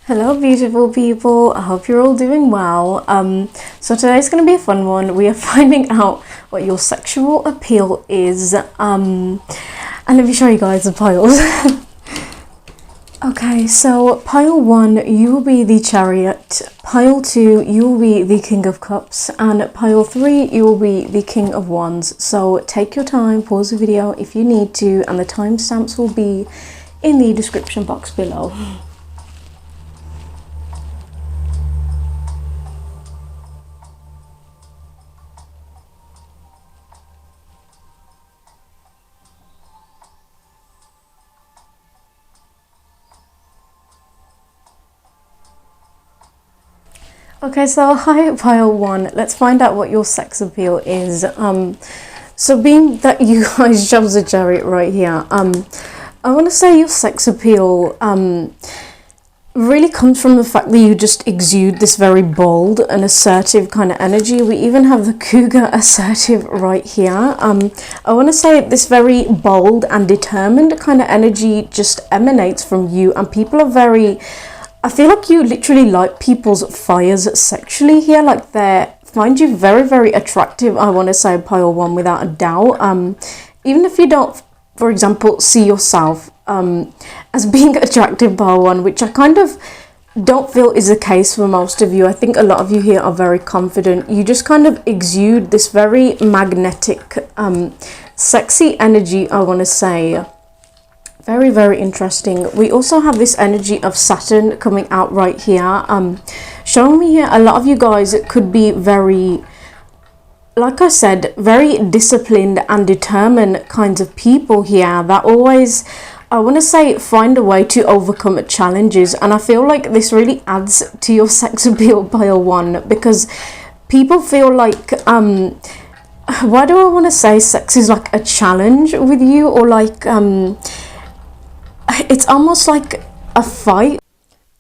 Hello beautiful people, I hope you're all doing well. So today's going to be a fun one. We are finding out what your sexual appeal is, and let me show you guys the piles. Okay, so pile 1, you will be the Chariot, pile 2, you will be the King of Cups, and pile 3, you will be the King of Wands. So take your time, pause the video if you need to, and the timestamps will be in the description box below. Okay, so hi pile 1, let's find out what your sex appeal is. So being that you guys chose the Chariot right here, I want to say your sex appeal really comes from the fact that you just exude this very bold and assertive kind of energy. We even have the Cougar assertive right here. I want to say this very bold and determined kind of energy just emanates from you, and people are very... I feel like you literally light people's fires sexually here, like they find you very, very attractive. I want to say pile 1 without a doubt. Even if you don't, for example, see yourself as being attractive pile 1, which I kind of don't feel is the case for most of you. I think a lot of you here are very confident. You just kind of exude this very magnetic, sexy energy, I want to say. Very, very interesting. We also have this energy of Saturn coming out right here, showing me here a lot of you guys could be very, like I said, very disciplined and determined kinds of people here that always, I want to say, find a way to overcome challenges. And I feel like this really adds to your sex appeal pile 1, because people feel like why do I want to say sex is like a challenge with you, or like it's almost like a fight.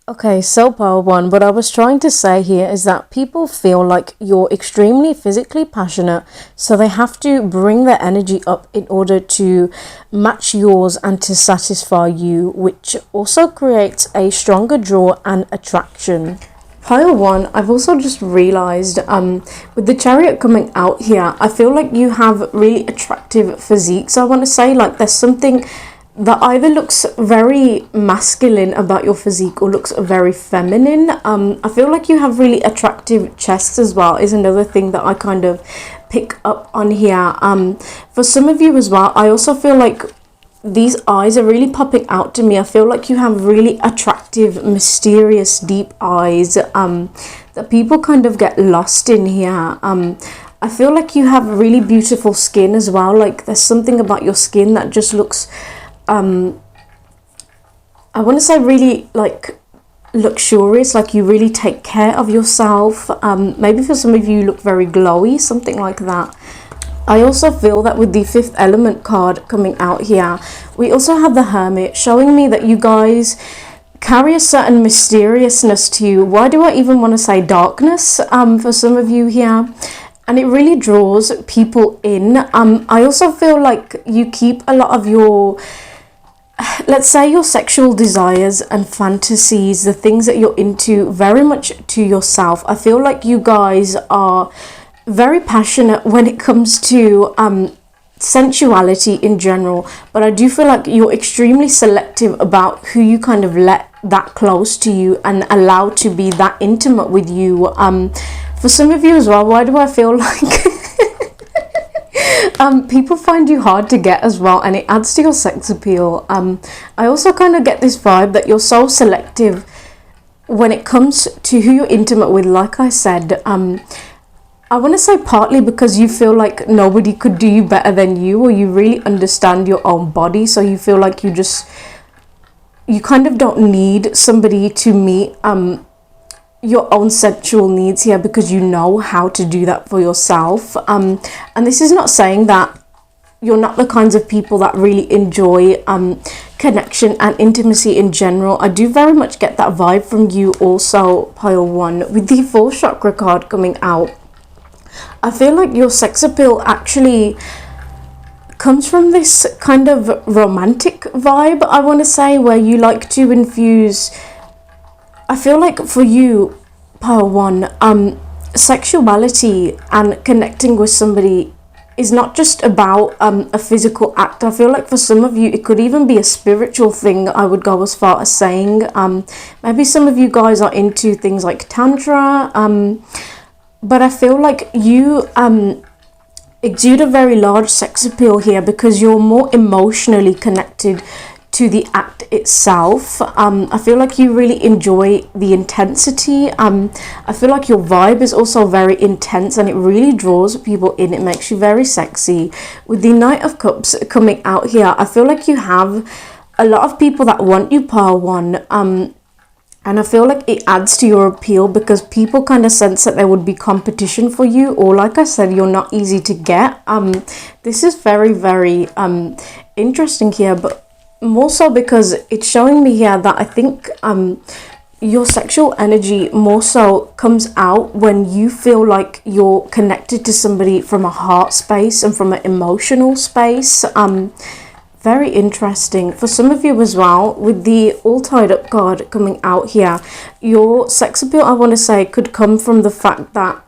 Okay, so pile 1, what I was trying to say here is that people feel like you're extremely physically passionate, so they have to bring their energy up in order to match yours and to satisfy you, which also creates a stronger draw and attraction. Pile 1, I've also just realized with the Chariot coming out here, I feel like you have really attractive physiques. I want to say, like, there's something that either looks very masculine about your physique or looks very feminine. I feel like you have really attractive chests as well, is another thing that I kind of pick up on here. For some of you as well, I also feel like these eyes are really popping out to me. I feel like you have really attractive, mysterious, deep eyes that people kind of get lost in here. I feel like you have really beautiful skin as well. Like, there's something about your skin that just looks I want to say really like luxurious, like you really take care of yourself. Maybe for some of you look very glowy, something like that. I also feel that with the 5th element card coming out here, we also have the Hermit, showing me that you guys carry a certain mysteriousness to you. Why do I even want to say darkness for some of you here? And it really draws people in. I also feel like you keep a lot of your, let's say, your sexual desires and fantasies, the things that you're into, very much to yourself. I feel like you guys are very passionate when it comes to sensuality in general, but I do feel like you're extremely selective about who you kind of let that close to you and allow to be that intimate with you. For some of you as well, why do I feel like people find you hard to get as well, and it adds to your sex appeal. I also kind of get this vibe that you're so selective when it comes to who you're intimate with. Like I said, I want to say partly because you feel like nobody could do you better than you, or you really understand your own body, so you feel like you kind of don't need somebody to meet your own sexual needs here, because you know how to do that for yourself. And this is not saying that you're not the kinds of people that really enjoy connection and intimacy in general. I do very much get that vibe from you also, pile 1. With the 4th chakra card coming out, I feel like your sex appeal actually comes from this kind of romantic vibe, I want to say, where you like to infuse I feel like for you, Power One, sexuality and connecting with somebody is not just about a physical act. I feel like for some of you, it could even be a spiritual thing. I would go as far as saying, maybe some of you guys are into things like Tantra, but I feel like you exude a very large sex appeal here because you're more emotionally connected to the act itself. I feel like you really enjoy the intensity. I feel like your vibe is also very intense and it really draws people in. It makes you very sexy. With the Knight of Cups coming out here, I feel like you have a lot of people that want you, Power One. And I feel like it adds to your appeal because people kind of sense that there would be competition for you, or like I said, you're not easy to get. This is very, very interesting here, but more so because it's showing me here that I think your sexual energy more so comes out when you feel like you're connected to somebody from a heart space and from an emotional space. Very interesting. For some of you as well, with the All Tied Up card coming out here, your sex appeal, I want to say, could come from the fact that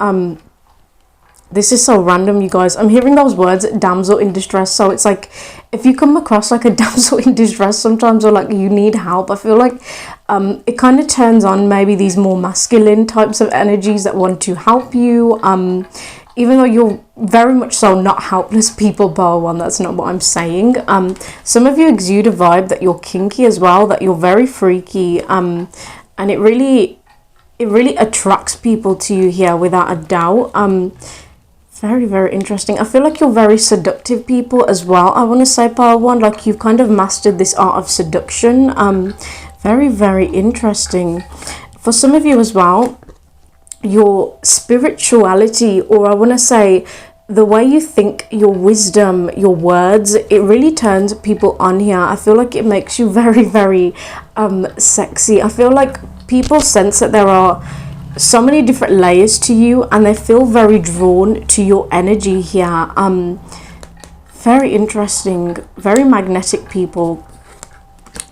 this is so random, you guys. I'm hearing those words, damsel in distress. So it's like, if you come across like a damsel in distress sometimes, or like you need help, I feel like it kind of turns on maybe these more masculine types of energies that want to help you. Even though you're very much so not helpless people, Power One, that's not what I'm saying. Some of you exude a vibe that you're kinky as well, that you're very freaky, and it really attracts people to you here without a doubt. Very, very interesting. I feel like you're very seductive people as well. I want to say, Power One, like you've kind of mastered this art of seduction. Very, very interesting. For some of you as well, your spirituality, or I want to say the way you think, your wisdom, your words, it really turns people on here. I feel like it makes you very, very sexy. I feel like people sense that there are so many different layers to you and they feel very drawn to your energy here. Very interesting, very magnetic people.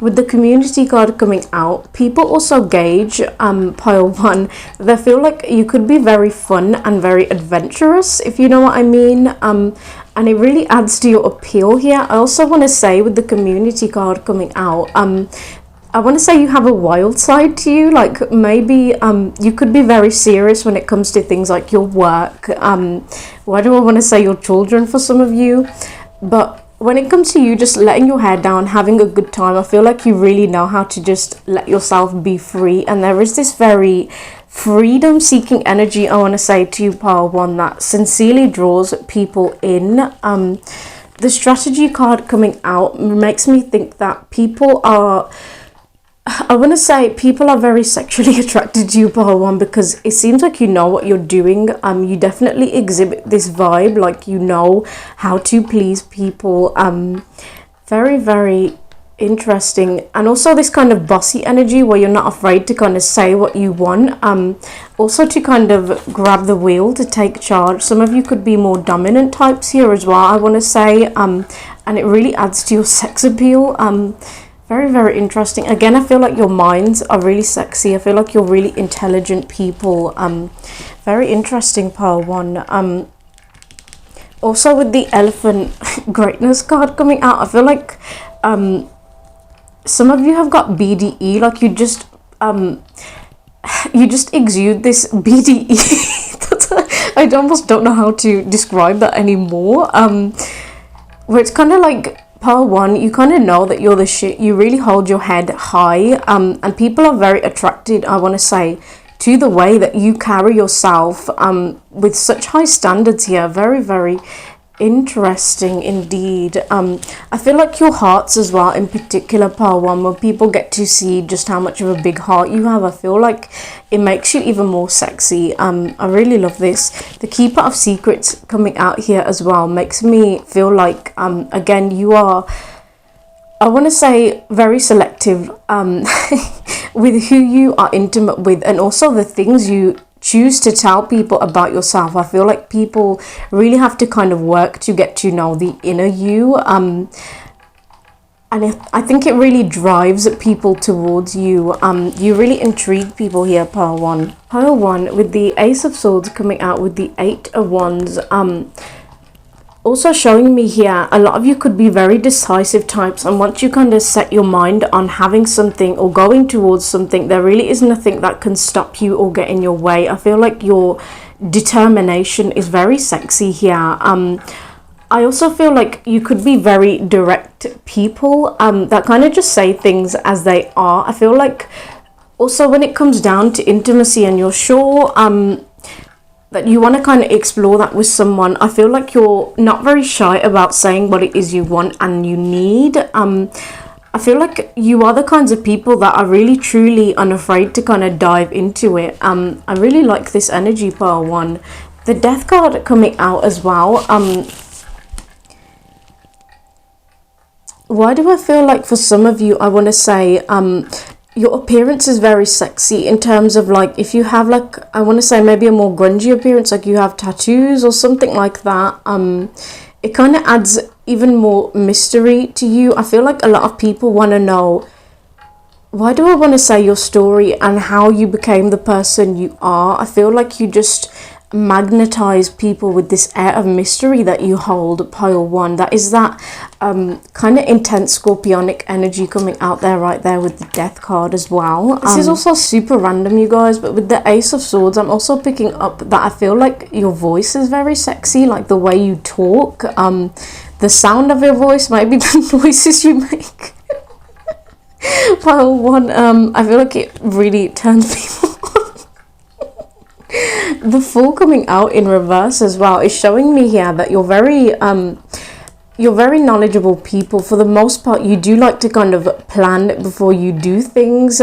With the Community card coming out, people also gauge, Pile One, they feel like you could be very fun and very adventurous, if you know what I mean. And it really adds to your appeal here. I also want to say, with the Community card coming out, I want to say you have a wild side to you. Like maybe you could be very serious when it comes to things like your work. Why do I want to say your children for some of you? But when it comes to you just letting your hair down, having a good time, I feel like you really know how to just let yourself be free. And there is this very freedom-seeking energy, I want to say to you, Power One, that sincerely draws people in. The Strategy card coming out makes me think that people are... I want to say people are very sexually attracted to you, Power One, because it seems like you know what you're doing. You definitely exhibit this vibe, like you know how to please people. Very, very interesting. And also this kind of bossy energy where you're not afraid to kind of say what you want. Also to kind of grab the wheel, to take charge. Some of you could be more dominant types here as well, I want to say. And it really adds to your sex appeal. Very, very interesting. Again, I feel like your minds are really sexy. I feel like you're really intelligent people. Very interesting, Power One. Also with the Elephant Greatness card coming out, I feel like some of you have got BDE. Like you just exude this BDE. I almost don't know how to describe that anymore. Where it's kind of like, Power One, you kind of know that you're the shit. You really hold your head high, and people are very attracted, I want to say, to the way that you carry yourself with such high standards here. Very, very interesting indeed. I feel like your hearts as well, in particular, Power One, when people get to see just how much of a big heart you have, I feel like it makes you even more sexy. I really love this. The Keeper of Secrets coming out here as well makes me feel like, again, you are, I want to say, very selective with who you are intimate with, and also the things you choose to tell people about yourself. I feel like people really have to kind of work to get to know the inner you. and I think it really drives people towards you. You really intrigue people here, pile one. Pile one, with the Ace of Swords coming out with the Eight of Wands, also showing me here, a lot of you could be very decisive types, and once you kind of set your mind on having something or going towards something, there really is nothing that can stop you or get in your way. I feel like your determination is very sexy here. I also feel like you could be very direct people that kind of just say things as they are. I feel like also when it comes down to intimacy and you're sure that you want to kind of explore that with someone, I feel like you're not very shy about saying what it is you want and you need. I feel like you are the kinds of people that are really truly unafraid to kind of dive into it. I really like this energy, pile one. The Death card coming out as well. Why do I feel like for some of you, I want to say your appearance is very sexy in terms of like, if you have like, I want to say maybe a more grungy appearance, like you have tattoos or something like that, it kind of adds even more mystery to you. I feel like a lot of people want to know, why do I want to say your story and how you became the person you are. I feel like you just magnetize people with this air of mystery that you hold, pile one. That is that kind of intense scorpionic energy coming out there right there with the Death card as well. This is also super random, you guys, but with the Ace of Swords, I'm also picking up that I feel like your voice is very sexy, like the way you talk, the sound of your voice, maybe the noises you make. Pile one, I feel like it really turns people the Fool coming out in reverse as well is showing me here that you're very knowledgeable people. For the most part, you do like to kind of plan before you do things.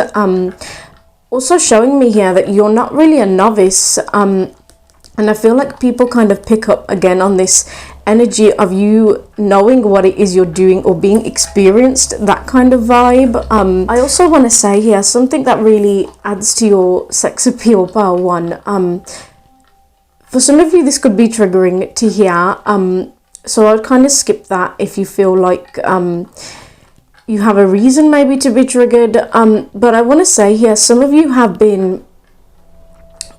Also showing me here that you're not really a novice, and I feel like people kind of pick up again on this energy of you knowing what it is you're doing or being experienced, that kind of vibe. I also want to say here something that really adds to your sex appeal, pile one. For some of you this could be triggering to hear, so I'd kind of skip that if you feel like you have a reason maybe to be triggered, but I want to say here, some of you have been,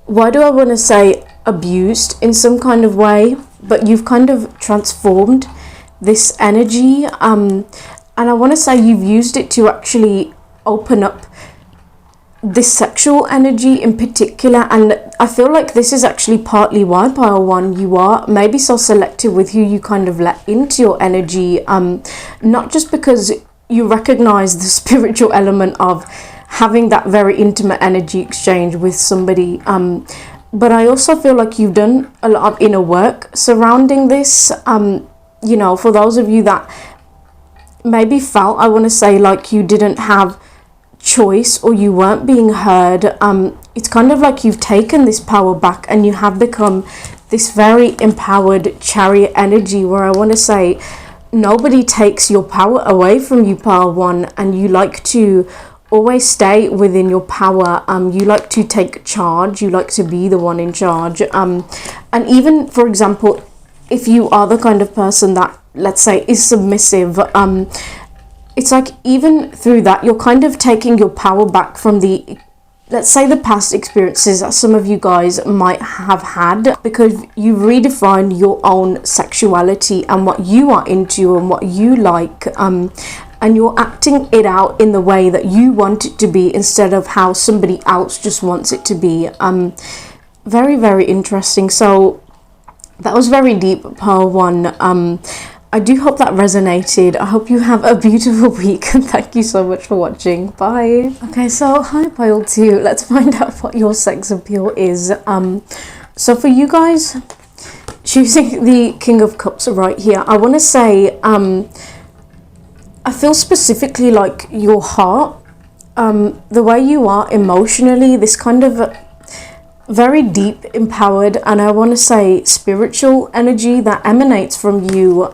why do I want to say, abused in some kind of way, but you've kind of transformed this energy, and I want to say you've used it to actually open up this sexual energy in particular. And I feel like this is actually partly why, pile one, you are maybe so selective with who you kind of let into your energy, not just because you recognize the spiritual element of having that very intimate energy exchange with somebody, but I also feel like you've done a lot of inner work surrounding this. You know, for those of you that maybe felt, I want to say, like you didn't have choice or you weren't being heard, it's kind of like you've taken this power back and you have become this very empowered chariot energy, where I want to say nobody takes your power away from you, pile one, and you like to always stay within your power. You like to take charge, you like to be the one in charge, and even, for example, if you are the kind of person that, let's say, is submissive, it's like even through that you're kind of taking your power back from the, let's say, the past experiences that some of you guys might have had, because you redefine your own sexuality and what you are into and what you like, and you're acting it out in the way that you want it to be instead of how somebody else just wants it to be. Very, very interesting. So that was very deep, pile one. I do hope that resonated. I hope you have a beautiful week, and thank you so much for watching. Bye. Okay, so hi pile two. Let's find out what your sex appeal is. So for you guys choosing the King of Cups right here, I want to say, I feel specifically like your heart, the way you are emotionally, this kind of very deep, empowered, and I want to say spiritual energy that emanates from you.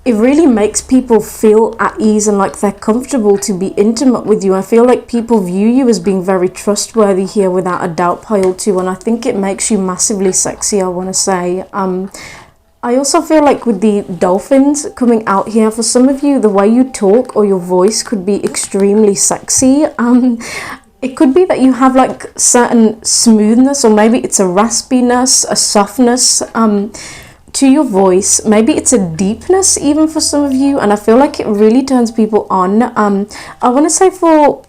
It really makes people feel at ease and like they're comfortable to be intimate with you. I feel like people view you as being very trustworthy here, without a doubt, pile two, and I think it makes you massively sexy, I want to say. I also feel like with the dolphins coming out here, for some of you, the way you talk or your voice could be extremely sexy. It could be that you have like certain smoothness, or maybe it's a raspiness, a softness to your voice. Maybe it's a deepness even for some of you, and I feel like it really turns people on. I want to say for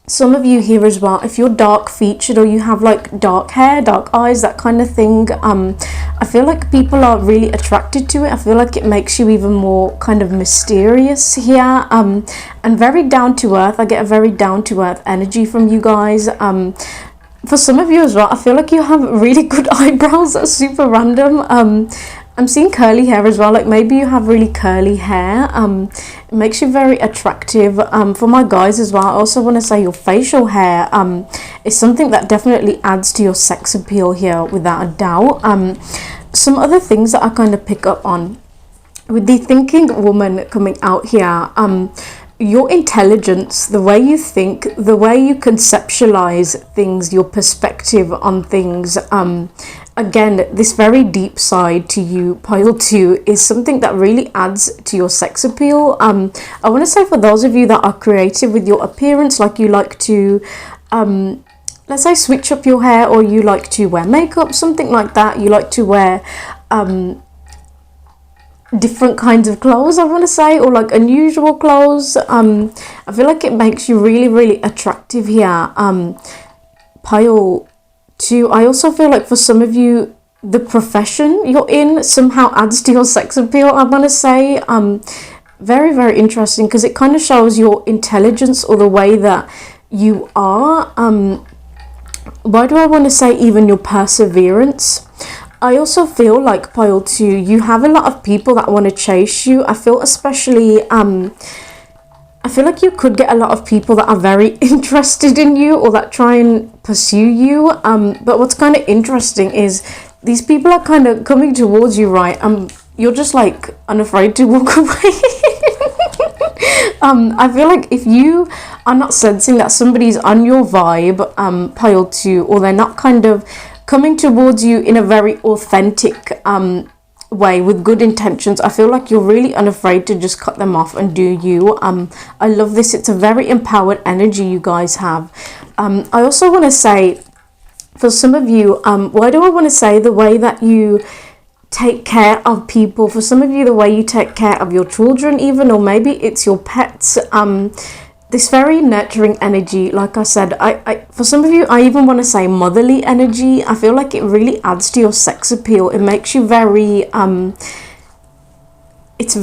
some of you here as well, if you're dark featured or you have like dark hair, dark eyes, that kind of thing, I feel like people are really attracted to it. I feel like it makes you even more kind of mysterious here, and very down to earth. I get a very down to earth energy from you guys. For some of you as well, I feel like you have really good eyebrows. That's super random. I'm seeing curly hair as well, like maybe you have really curly hair. It makes you very attractive. For my guys as well, I also want to say your facial hair is something that definitely adds to your sex appeal here, without a doubt. Some other things that I kind of pick up on with the thinking woman coming out here, your intelligence, the way you think, the way you conceptualize things, your perspective on things, again, this very deep side to you, pile 2, is something that really adds to your sex appeal. I want to say for those of you that are creative with your appearance, like you like to, let's say, switch up your hair, or you like to wear makeup, something like that, you like to wear different kinds of clothes, I want to say, or like unusual clothes. I feel like it makes you really, really attractive here. Pile 2, I also feel like for some of you, the profession you're in somehow adds to your sex appeal, I want to say. Very, very interesting, because it kind of shows your intelligence, or the way that you are. Why do I want to say even your perseverance? I also feel like, pile 2, you have a lot of people that want to chase you. I feel especially, I feel like you could get a lot of people that are very interested in you, or that try and pursue you. But what's kind of interesting is these people are kind of coming towards you, right? You're just like unafraid to walk away. I feel like if you are not sensing that somebody's on your vibe, pile 2, or they're not kind of coming towards you in a very authentic way with good intentions, I feel like you're really unafraid to just cut them off and do you. I love this. It's a very empowered energy you guys have. I also want to say, for some of you, why do I want to say the way that you take care of people? For some of you, the way you take care of your children even, or maybe it's your pets, this very nurturing energy. Like I said, I for some of you, I even want to say motherly energy. I feel like it really adds to your sex appeal. It makes you very it's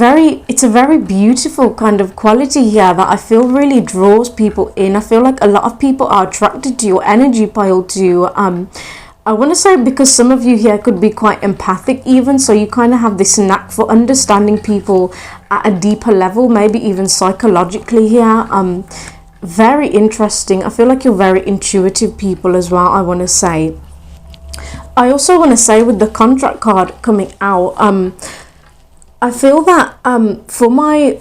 a very beautiful kind of quality here that I feel really draws people in. I feel like a lot of people are attracted to your energy, pile 2. I want to say because some of you here could be quite empathic even, so you kind of have this knack for understanding people at a deeper level, maybe even psychologically here. Very interesting. I feel like you're very intuitive people as well, I want to say. I also want to say with the contract card coming out, I feel that for my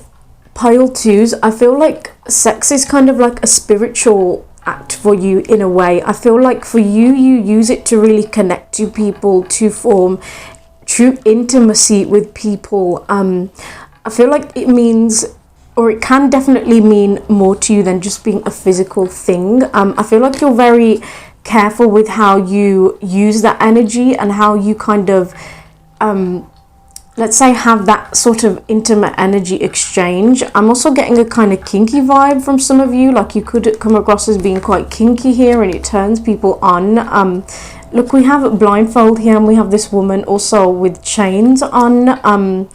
pile 2s, I feel like sex is kind of like a spiritual act for you in a way. I feel like for you, you use it to really connect to people, to form true intimacy with people. I feel like it means, or it can definitely mean more to you than just being a physical thing. I feel like you're very careful with how you use that energy, and how you kind of let's say have that sort of intimate energy exchange. I'm also getting a kind of kinky vibe from some of you, like you could come across as being quite kinky here, and it turns people on. Look, we have a blindfold here, and we have this woman also with chains on.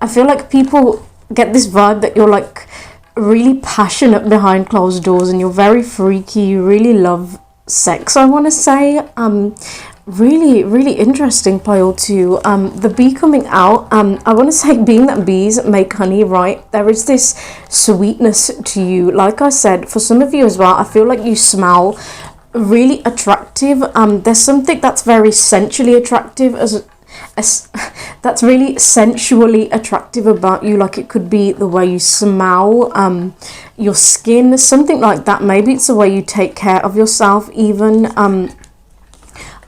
I feel like people get this vibe that you're like really passionate behind closed doors, and you're very freaky, you really love sex, I want to say. Really, really interesting, pile 2. The bee coming out, I want to say, being that bees make honey, right, there is this sweetness to you. Like I said, for some of you as well, I feel like you smell really attractive. There's something that's very sensually attractive, as that's really sensually attractive about you. Like it could be the way you smell, your skin, something like that. Maybe it's the way you take care of yourself even.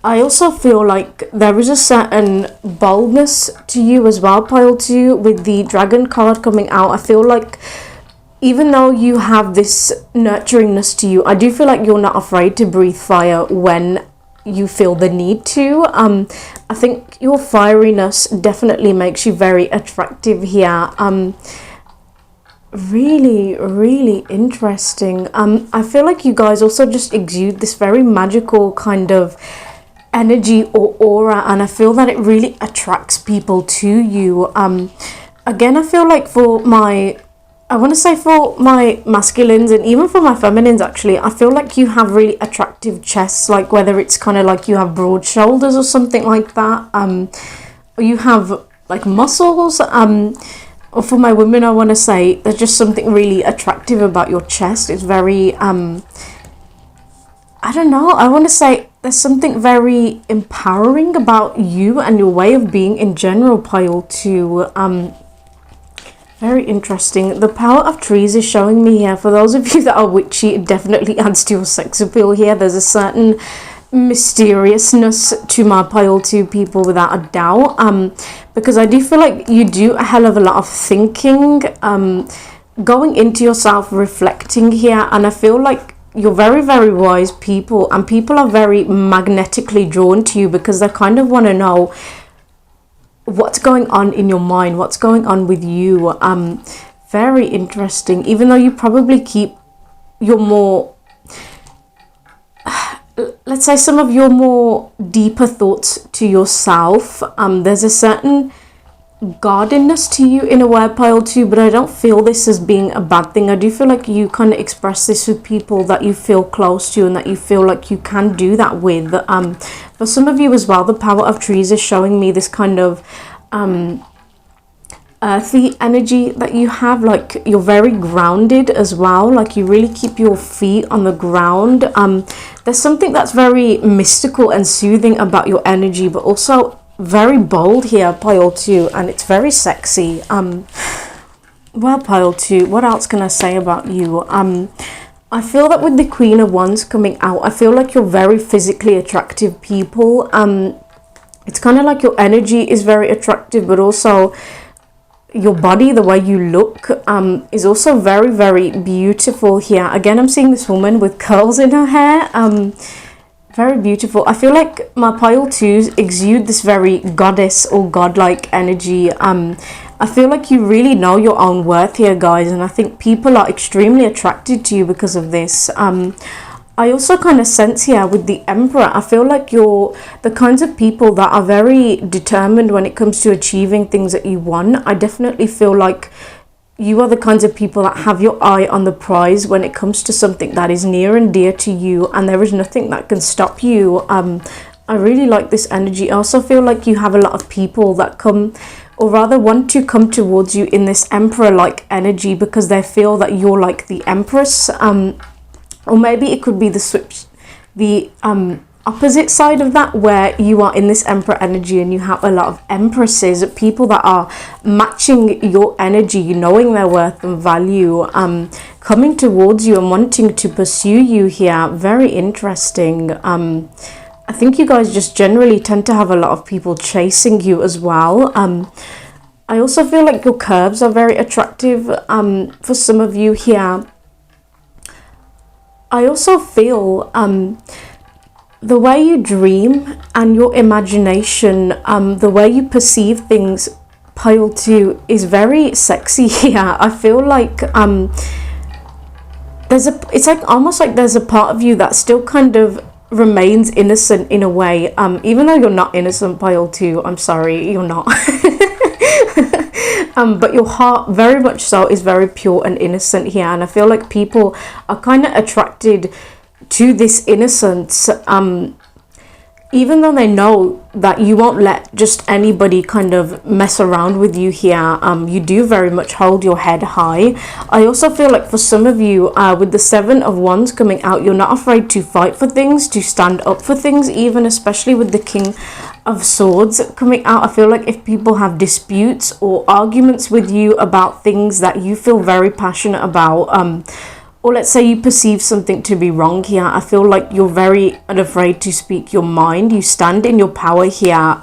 I also feel like there is a certain boldness to you as well, pile 2, with the dragon card coming out. I feel like even though you have this nurturingness to you, I do feel like you're not afraid to breathe fire when you feel the need to. I think your fieriness definitely makes you very attractive here. Really, really interesting. I feel like you guys also just exude this very magical kind of energy or aura, and I feel that it really attracts people to you. Again, I feel like for my masculines and even for my feminines, actually, I feel like you have really attractive chests, like whether it's kind of like you have broad shoulders or something like that, or you have like muscles, or for my women, I want to say there's just something really attractive about your chest. It's very I don't know, I want to say there's something very empowering about you and your way of being in general, pile 2. Very interesting. The power of trees is showing me here. For those of you that are witchy, it definitely adds to your sex appeal here. There's a certain mysteriousness to my pile 2 people, without a doubt. Because I do feel like you do a hell of a lot of thinking, going into yourself, reflecting here, and I feel like you're very, very wise people, and people are very magnetically drawn to you because they kind of want to know what's going on in your mind, what's going on with you. Very interesting. Even though you probably keep your more, let's say, some of your more deeper thoughts to yourself, there's a certain guardedness to you in a way, pile 2, but I don't feel this as being a bad thing. I do feel like you kind of express this with people that you feel close to and that you feel like you can do that with. For some of you as well, the power of trees is showing me this kind of earthy energy that you have. Like you're very grounded as well, like you really keep your feet on the ground. There's something that's very mystical and soothing about your energy, but also very bold here, pile 2, and it's very sexy. Well, pile 2, what else can I say about you? I feel that with the Queen of Wands coming out, I feel like you're very physically attractive people. It's kind of like your energy is very attractive, but also your body, the way you look, is also very, very beautiful here. Again, I'm seeing this woman with curls in her hair. Very beautiful. I feel like my pile 2s exude this very goddess or godlike energy. I feel like you really know your own worth here, guys, and I think people are extremely attracted to you because of this. I also kind of sense here with the Emperor, I feel like you're the kinds of people that are very determined when it comes to achieving things that you want. I definitely feel like you are the kinds of people that have your eye on the prize when it comes to something that is near and dear to you, and there is nothing that can stop you. I really like this energy. I also feel like you have a lot of people that come, or rather want to come towards you in this Emperor-like energy because they feel that you're like the Empress. Or maybe it could be the opposite side of that, where you are in this Emperor energy and you have a lot of Empresses, people that are matching your energy, knowing their worth and value, coming towards you and wanting to pursue you here. Very interesting. I think you guys just generally tend to have a lot of people chasing you as well. I also feel like your curves are very attractive for some of you here. I also feel the way you dream and your imagination, the way you perceive things, pile 2, is very sexy here. I feel like it's like almost like there's a part of you that still kind of remains innocent in a way, even though you're not innocent, pile 2. I'm sorry, you're not. But your heart very much so is very pure and innocent here, and I feel like people are kind of attracted to this innocence, even though they know that you won't let just anybody kind of mess around with you here. You do very much hold your head high. I also feel like for some of you, with the 7 of Wands coming out, you're not afraid to fight for things, to stand up for things, even especially with the King of Swords coming out. I feel like if people have disputes or arguments with you about things that you feel very passionate about, or let's say you perceive something to be wrong here, I feel like you're very unafraid to speak your mind. You stand in your power here.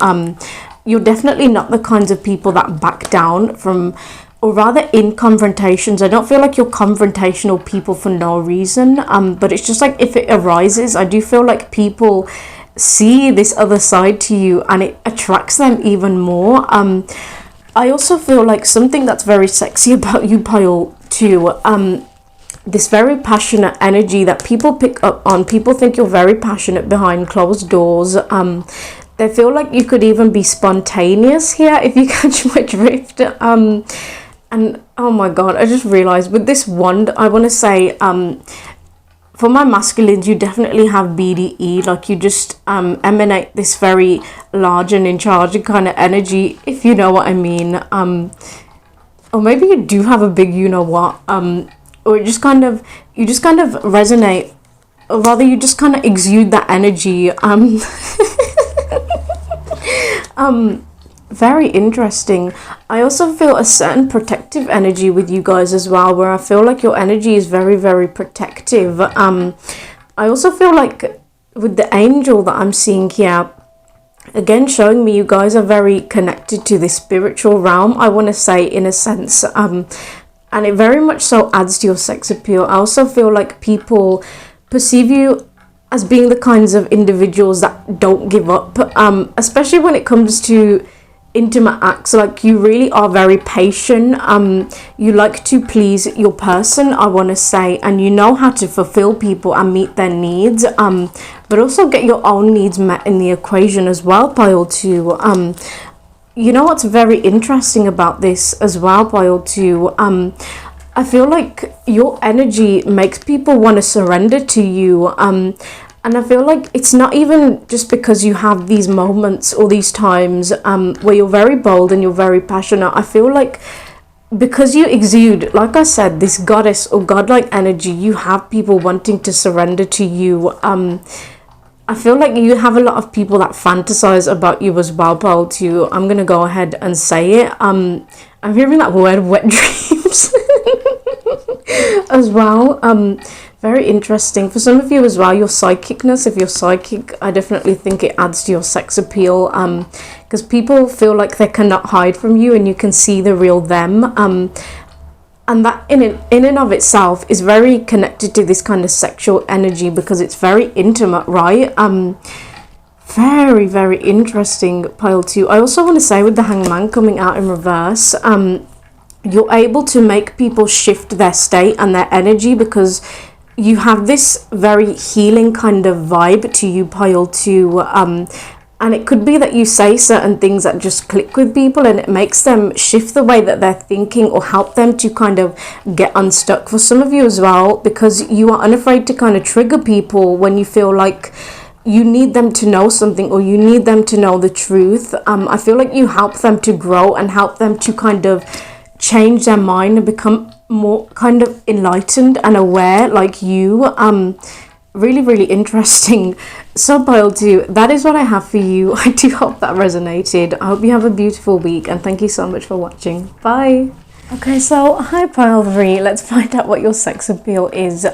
You're definitely not the kinds of people that back down from, or rather in confrontations. I don't feel like you're confrontational people for no reason, but it's just like if it arises, I do feel like people see this other side to you and it attracts them even more. I also feel like something that's very sexy about you, Pile, too, this very passionate energy that people pick up on. People think you're very passionate behind closed doors. They feel like you could even be spontaneous here, if you catch my drift. And oh my god, I just realized with this wand, I want to say, for my masculines, you definitely have BDE, like you just emanate this very large and in charge kind of energy, if you know what I mean. Or maybe you do have a big you know what, or you just kind of resonate, or rather you just kind of exude that energy. Very interesting. I also feel a certain protective energy with you guys as well, where I feel like your energy is very, very protective. I also feel like with the angel that I'm seeing here, again showing me you guys are very connected to the spiritual realm, I want to say, in a sense, and it very much so adds to your sex appeal. I also feel like people perceive you as being the kinds of individuals that don't give up, especially when it comes to intimate acts. Like you really are very patient. You like to please your person, I want to say, and you know how to fulfill people and meet their needs, but also get your own needs met in the equation as well, Pile 2. You know what's very interesting about this as well, Pile 2? I feel like your energy makes people want to surrender to you. And I feel like it's not even just because you have these moments or these times where you're very bold and you're very passionate. I feel like because you exude, like I said, this goddess or godlike energy, you have people wanting to surrender to you. I feel like you have a lot of people that fantasize about you as well, Paul, too. I'm going to go ahead and say it. I'm hearing that word, wet dreams, as well. Very interesting. For some of you as well, your psychicness, if you're psychic, I definitely think it adds to your sex appeal, because people feel like they cannot hide from you and you can see the real them, and that in and of itself is very connected to this kind of sexual energy because it's very intimate, right? Very, very interesting, Pile 2. I also want to say with the Hangman coming out in reverse, you're able to make people shift their state and their energy because you have this very healing kind of vibe to you, Pile 2. And it could be that you say certain things that just click with people and it makes them shift the way that they're thinking or help them to kind of get unstuck. For some of you as well, because you are unafraid to kind of trigger people when you feel like you need them to know something or you need them to know the truth. I feel like you help them to grow and help them to kind of change their mind and become more kind of enlightened and aware like you. Really, really interesting. So Pile 2, that is what I have for you. I do hope that resonated. I hope you have a beautiful week and thank you so much for watching. Bye. Okay, so hi Pile 3, let's find out what your sex appeal is.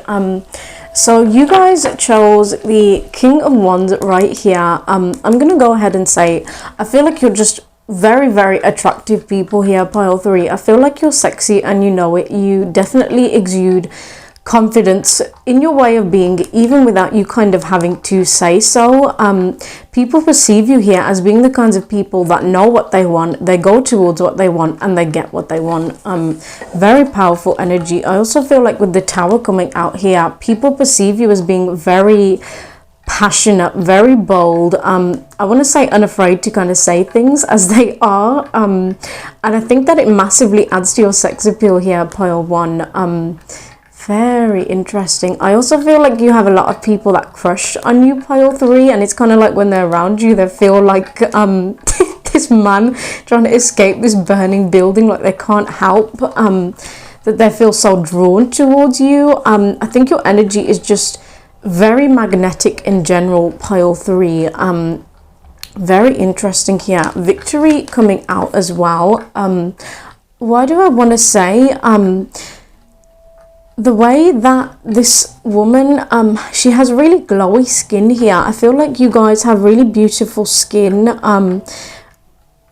So you guys chose the King of Wands right here. I'm gonna go ahead and say, I feel like you're just very, very attractive people here, Pile 3. I feel like you're sexy and you know it. You definitely exude confidence in your way of being, even without you kind of having to say so. People perceive you here as being the kinds of people that know what they want, they go towards what they want, and they get what they want. Very powerful energy. I also feel like with the Tower coming out here, people perceive you as being very passionate, very bold. I want to say unafraid to kind of say things as they are. And I think that it massively adds to your sex appeal here, Pile 1. Very interesting. I also feel like you have a lot of people that crush on you, Pile 3, and it's kind of like when they're around you, they feel like this man trying to escape this burning building, like they can't help that they feel so drawn towards you. I think your energy is just very magnetic in general, Pile 3. Very interesting here. Victory coming out as well. Why do I want to say the way that this woman, she has really glowy skin here. I feel like you guys have really beautiful skin,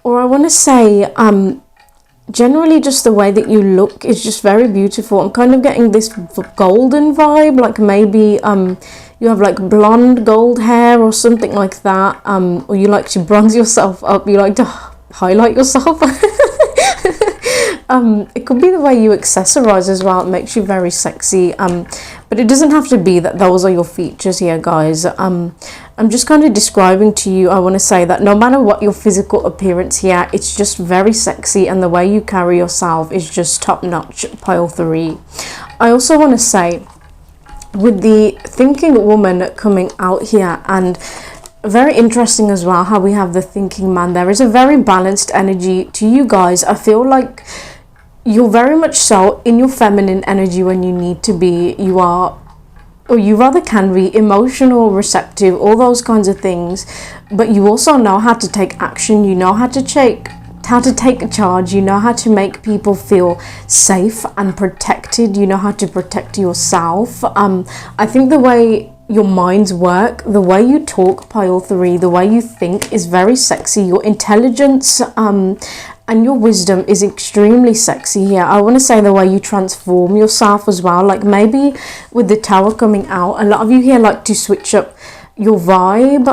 or I want to say, generally just the way that you look is just very beautiful. I'm kind of getting this golden vibe, like maybe you have like blonde gold hair or something like that, or you like to bronze yourself up, you like to highlight yourself. It could be the way you accessorize as well. It makes you very sexy, but it doesn't have to be that those are your features here, guys. I'm just kind of describing to you, I want to say that no matter what your physical appearance here, it's just very sexy, and the way you carry yourself is just top notch, pile 3. I also want to say, with the thinking woman coming out here, and very interesting as well how we have the thinking man, there is a very balanced energy to you guys. I feel like you're very much so in your feminine energy when you need to be. You are, or you rather can be, emotional, receptive, all those kinds of things, but you also know how to take action. You know how to take charge. You know how to make people feel safe and protected. You know how to protect yourself. I think the way your minds work, the way you talk, pile 3, the way you think is very sexy. Your intelligence and your wisdom is extremely sexy here. I want to say the way you transform yourself as well, like maybe with the Tower coming out, a lot of you here like to switch up your vibe,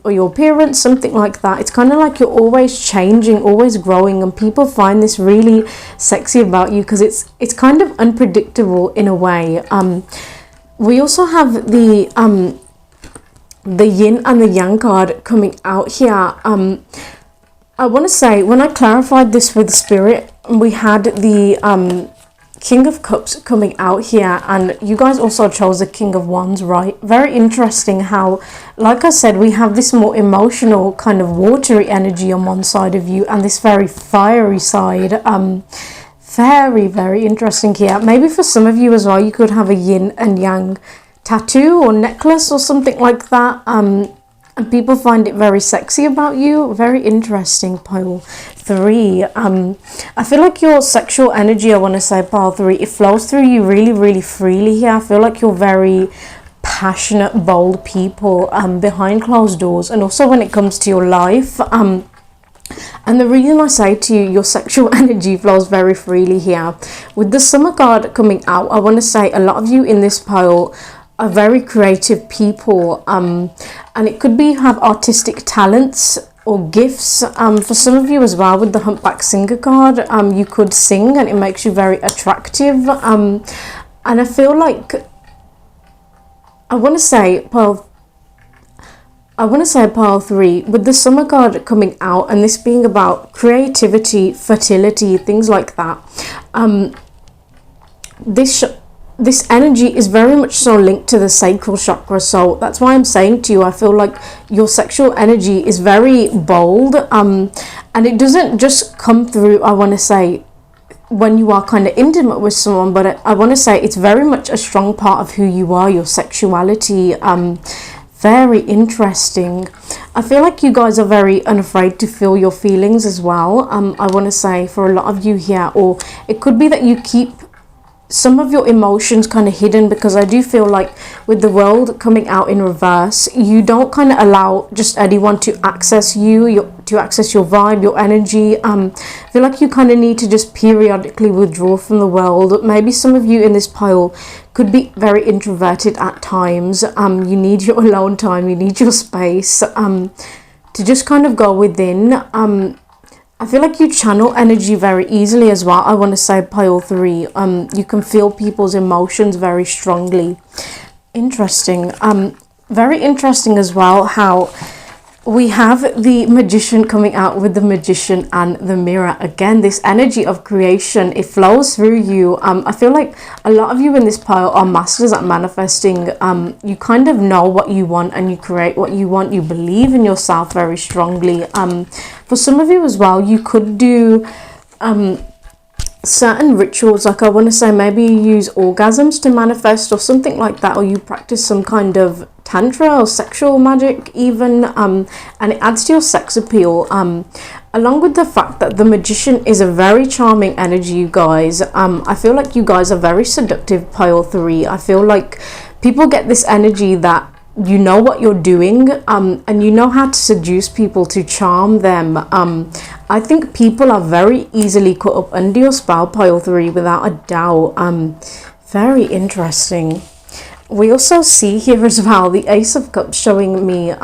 or your appearance, something like that. It's kind of like you're always changing, always growing, and people find this really sexy about you because it's kind of unpredictable in a way. We also have the yin and the yang card coming out here. I want to say, when I clarified this with Spirit, we had the King of Cups coming out here, and you guys also chose the King of Wands, right? Very interesting how, like I said, we have this more emotional kind of watery energy on one side of you, and this very fiery side. Very, very interesting here. Maybe for some of you as well, you could have a yin and yang tattoo or necklace or something like that. And people find it very sexy about you. Very interesting, pile 3. I feel like your sexual energy, I want to say, pile 3, it flows through you really, really freely here. I feel like you're very passionate, bold people behind closed doors, and also when it comes to your life. And the reason I say to you, your sexual energy flows very freely here. With the Summer card coming out, I want to say a lot of you in this pile are very creative people, and it could be you have artistic talents or gifts. For some of you as well, with the Humpback Singer card, you could sing and it makes you very attractive. And I feel like, I want to say pile 3, with the Summer card coming out, and this being about creativity, fertility, things like that. This energy is very much so linked to the sacral chakra, so that's why I'm saying to you, I feel like your sexual energy is very bold, and it doesn't just come through, I want to say, when you are kind of intimate with someone, but I want to say it's very much a strong part of who you are, your sexuality. Very interesting. I feel like you guys are very unafraid to feel your feelings as well. I want to say for a lot of you here, or it could be that you keep some of your emotions kind of hidden, because I do feel like with the World coming out in reverse, you don't kind of allow just anyone to access you, to access your vibe, your energy. I feel like you kind of need to just periodically withdraw from the world. Maybe some of you in this pile could be very introverted at times. You need your alone time, you need your space to just kind of go within. I feel like you channel energy very easily as well. I want to say pile 3, you can feel people's emotions very strongly. Interesting. Very interesting as well how we have the Magician coming out with the Magician and the Mirror. Again, this energy of creation, it flows through you. I feel like a lot of you in this pile are masters at manifesting. You kind of know what you want and you create what you want. You believe in yourself very strongly. For some of you as well, you could do certain rituals, like I want to say maybe you use orgasms to manifest or something like that, or you practice some kind of tantra or sexual magic even, and it adds to your sex appeal, along with the fact that the magician is a very charming energy, you guys. I feel like you guys are very seductive, pile 3. I feel like people get this energy that you know what you're doing, and you know how to seduce people to charm them. I think people are very easily caught up under your spell, pile 3, without a doubt. Very interesting. We also see here as well the Ace of Cups showing me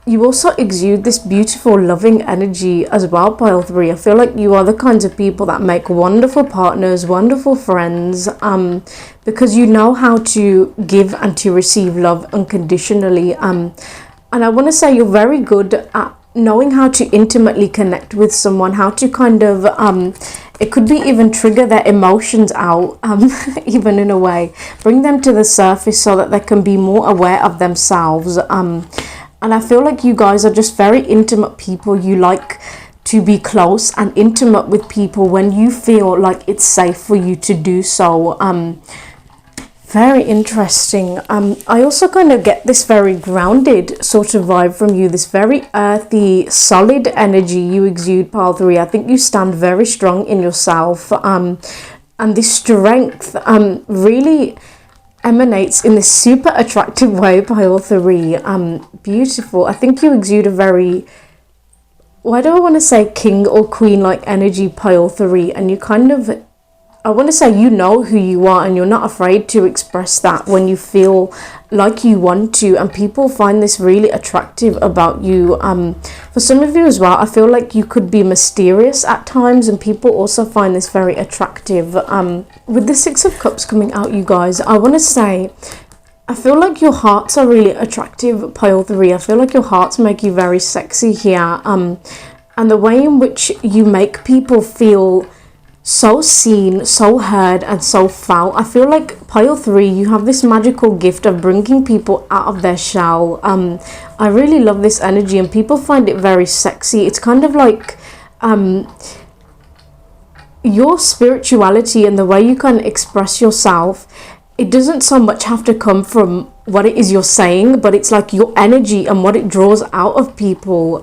you also exude this beautiful loving energy as well, pile 3. I feel like you are the kinds of people that make wonderful partners, wonderful friends, because you know how to give and to receive love unconditionally, and I want to say you're very good at knowing how to intimately connect with someone, how to kind of it could be even trigger their emotions out, even in a way, bring them to the surface so that they can be more aware of themselves. And I feel like you guys are just very intimate people. You like to be close and intimate with people when you feel like it's safe for you to do so. Very interesting. I also kind of get this very grounded sort of vibe from you, this very earthy, solid energy you exude, pile 3. I think you stand very strong in yourself, and this strength really emanates in this super attractive way, pile 3. Beautiful. I think you exude a very, why do I want to say king or queen like energy, pile 3, and you kind of, I want to say you know who you are and you're not afraid to express that when you feel like you want to, and people find this really attractive about you. For some of you as well, I feel like you could be mysterious at times, and people also find this very attractive. With the Six of Cups coming out, you guys, I want to say I feel like your hearts are really attractive, pile 3. I feel like your hearts make you very sexy here, and the way in which you make people feel so seen, so heard, and so felt. I feel like, pile 3, you have this magical gift of bringing people out of their shell. I really love this energy, and people find it very sexy. It's kind of like your spirituality and the way you can express yourself. It doesn't so much have to come from what it is you're saying, but it's like your energy and what it draws out of people.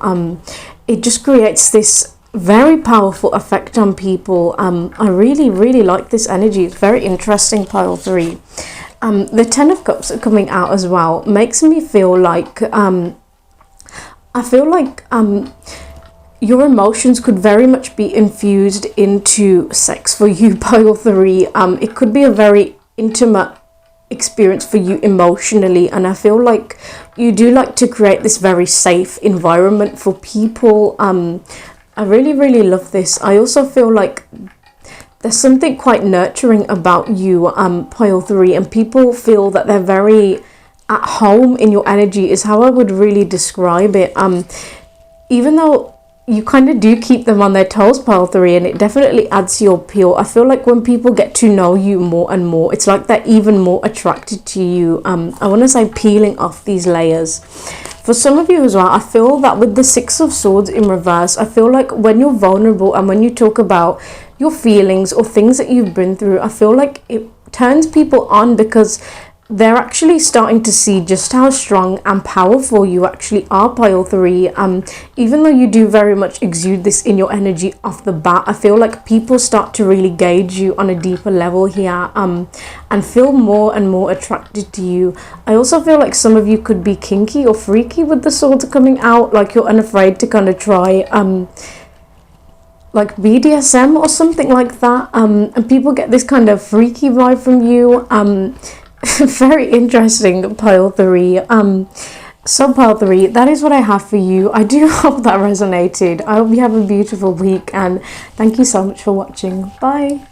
It just creates this very powerful effect on people. I really like this energy. It's very interesting, pile 3. The Ten of Cups coming out as well makes me feel like I feel like your emotions could very much be infused into sex for you, pile 3. It could be a very intimate experience for you emotionally, and I feel like you do like to create this very safe environment for people. I really love this. I also feel like there's something quite nurturing about you, pile 3, and people feel that they're very at home in your energy is how I would really describe it. Even though you kind of do keep them on their toes, pile 3, and it definitely adds to your appeal. I feel like when people get to know you more and more, it's like they're even more attracted to you. I want to say peeling off these layers. For some of you as well, I feel that with the Six of Swords in reverse, I feel like when you're vulnerable and when you talk about your feelings or things that you've been through, I feel like it turns people on because they're actually starting to see just how strong and powerful you actually are, pile 3. Even though you do very much exude this in your energy off the bat, I feel like people start to really gauge you on a deeper level here, and feel more and more attracted to you. I also feel like some of you could be kinky or freaky with the swords coming out, like you're unafraid to kind of try like BDSM or something like that, and people get this kind of freaky vibe from you. Very interesting, pile 3. So pile 3, that is what I have for you. I do hope that resonated. I hope you have a beautiful week, and thank you so much for watching. Bye.